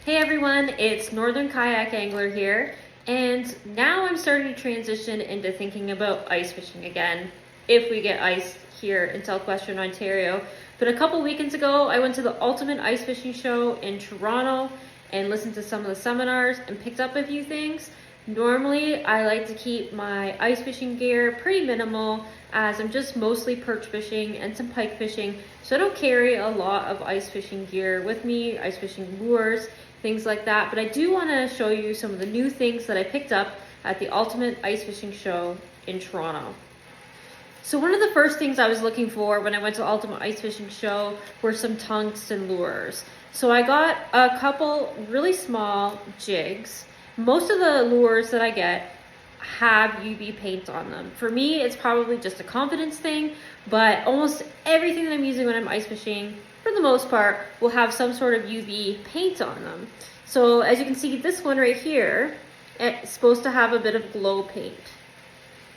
Hey everyone, it's Northern Kayak Angler here, and now I'm starting to transition into thinking about ice fishing again, if we get ice here in southwestern Ontario. But a couple weekends ago, I went to the Ultimate Ice Fishing Show in Toronto and listened to some of the seminars and picked up a few things. Normally, I like to keep my ice fishing gear pretty minimal as I'm just mostly perch fishing and some pike fishing, so I don't carry a lot of ice fishing gear with me, ice fishing lures, things like that. But I do want to show you some of the new things that I picked up at the Ultimate Ice Fishing Show in Toronto. So one of the first things I was looking for when I went to Ultimate Ice Fishing Show were some tungsten lures. So I got a couple really small jigs. Most of the lures that I get have UV paint on them. For me, it's probably just a confidence thing, but almost everything that I'm using when I'm ice fishing, for the most part, will have some sort of UV paint on them. So as you can see, this one right here, it's supposed to have a bit of glow paint.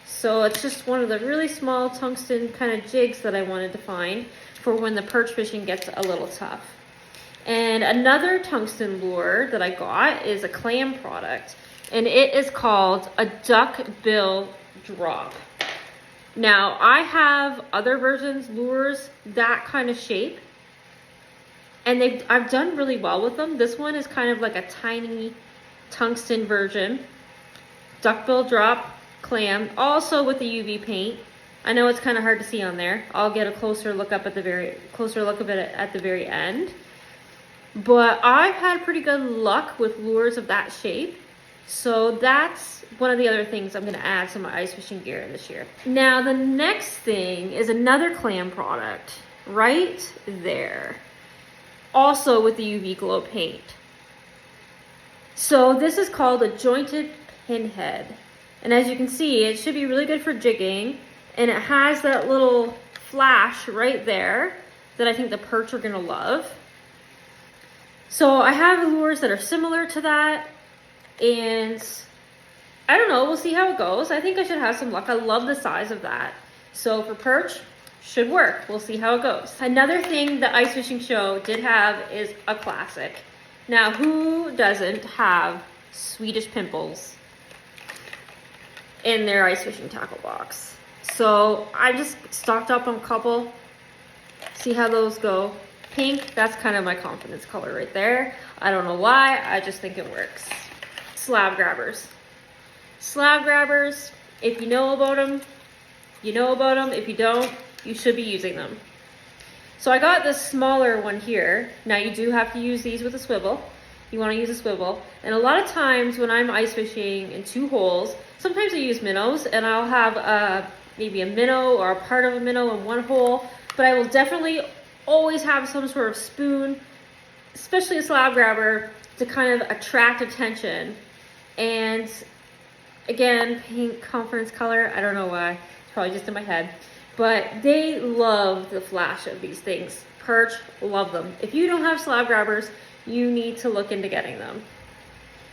So it's just one of the really small tungsten kind of jigs that I wanted to find for when the perch fishing gets a little tough. And another tungsten lure that I got is a clam product, and it is called a duck bill drop. Now, I have other versions, lures that kind of shape, and I've done really well with them. This one is kind of like a tiny tungsten version. Duckbill drop clam, also with the UV paint. I know it's kind of hard to see on there. I'll get a closer look of it at the very end. But I've had pretty good luck with lures of that shape. So that's one of the other things I'm going to add to my ice fishing gear this year. Now the next thing is another clam product right there. Also with the UV glow paint. So this is called a jointed pinhead. And as you can see, it should be really good for jigging. And it has that little flash right there that I think the perch are going to love. So I have lures that are similar to that, and I don't know, we'll see how it goes. I think I should have some luck. I love the size of that. So for perch, should work. We'll see how it goes. Another thing the Ice Fishing Show did have is a classic. Now, who doesn't have Swedish pimples in their ice fishing tackle box? So I just stocked up on a couple, see how those go. Pink, that's kind of my confidence color right there. I don't know why, I just think it works. Slab grabbers. Slab grabbers, if you know about them, you know about them. If you don't, you should be using them. So I got this smaller one here. Now you do have to use these with a swivel. You want to use a swivel. And a lot of times when I'm ice fishing in two holes, sometimes I use minnows, and I'll have maybe a minnow or a part of a minnow in one hole, but I will definitely always have some sort of spoon, especially a slab grabber, to kind of attract attention. And again, pink confidence color, I don't know why, it's probably just in my head, but they love the flash of these things. Perch love them. If you don't have slab grabbers, you need to look into getting them.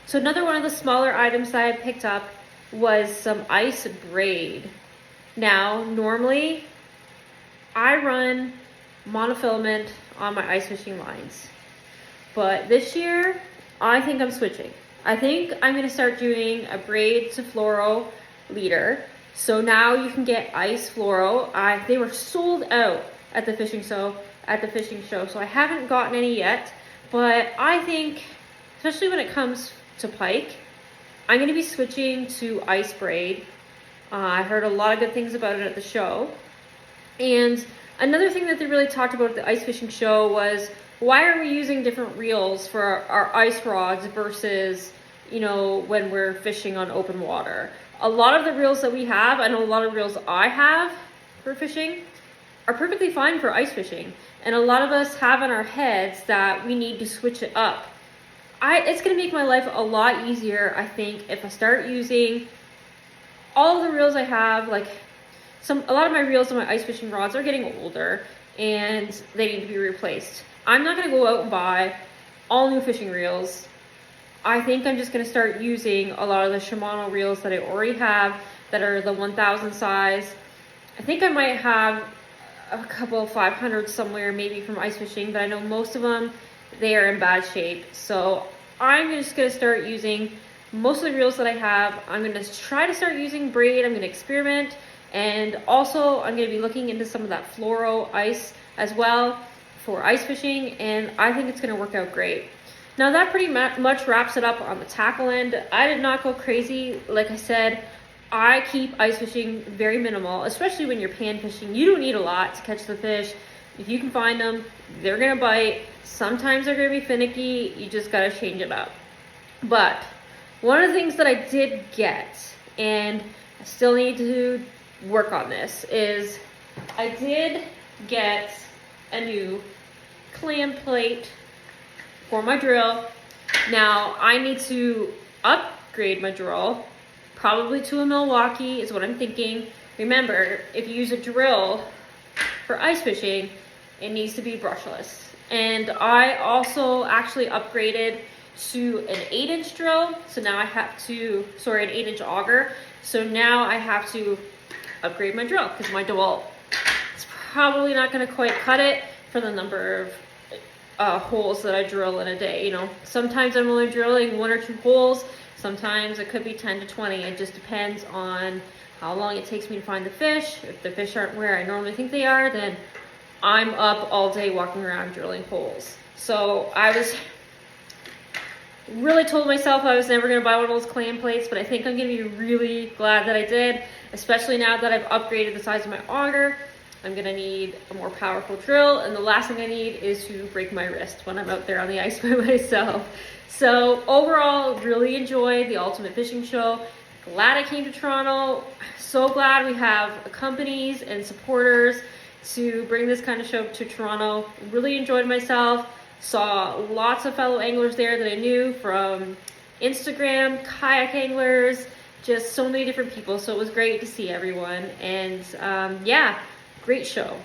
So another one of the smaller items that I picked up was some ice braid. Now, normally I run monofilament on my ice fishing lines, but this year I think I'm switching. I think I'm going to start doing a braid to fluoro leader. So now you can get ice fluoro. They were sold out at the fishing show, so I haven't gotten any yet, but I think, especially when it comes to pike, I'm going to be switching to ice braid. I heard a lot of good things about it at the show. And another thing that they really talked about at the ice fishing show was, why are we using different reels for our ice rods versus, when we're fishing on open water? A lot of the reels that we have, and a lot of reels I have for fishing, are perfectly fine for ice fishing. And a lot of us have in our heads that we need to switch it up. It's going to make my life a lot easier, I think, if I start using all of the reels I have. A lot of my reels and my ice fishing rods are getting older and they need to be replaced. I'm not going to go out and buy all new fishing reels. I think I'm just going to start using a lot of the Shimano reels that I already have that are the 1000 size. I think I might have a couple of 500 somewhere, maybe from ice fishing, but I know most of them, they are in bad shape. So I'm just gonna start using most of the reels that I have. I'm gonna try to start using braid. I'm gonna experiment, and also I'm gonna be looking into some of that fluoro ice as well for ice fishing, and I think it's gonna work out great. Now that pretty much wraps it up on the tackle end. I did not go crazy. Like I said, I keep ice fishing very minimal, especially when you're pan fishing. You don't need a lot to catch the fish. If you can find them, they're gonna bite. Sometimes they're gonna be finicky. You just gotta change it up. But one of the things that I did get, and I still need to work on this, is I did get a new clam plate for my drill. Now I need to upgrade my drill, probably to a Milwaukee is what I'm thinking. Remember, if you use a drill for ice fishing, it needs to be brushless. And I also actually upgraded to an 8-inch drill. So now I have to, sorry, an 8-inch auger. So now I have to upgrade my drill because my DeWalt, it's probably not gonna quite cut it for the number of holes that I drill in a day. You know, sometimes I'm only drilling 1 or 2 holes. Sometimes it could be 10 to 20. It just depends on how long it takes me to find the fish. If the fish aren't where I normally think they are, then I'm up all day walking around drilling holes. So I was really told myself I was never going to buy one of those clam plates, but I think I'm going to be really glad that I did, especially now that I've upgraded the size of my auger. I'm going to need a more powerful drill, and the last thing I need is to break my wrist when I'm out there on the ice by myself. So overall, really enjoyed the Ultimate Fishing Show. Glad I came to Toronto. So glad we have companies and supporters to bring this kind of show to Toronto. Really enjoyed myself. Saw lots of fellow anglers there that I knew from Instagram, kayak anglers, just so many different people. So it was great to see everyone. And yeah, great show.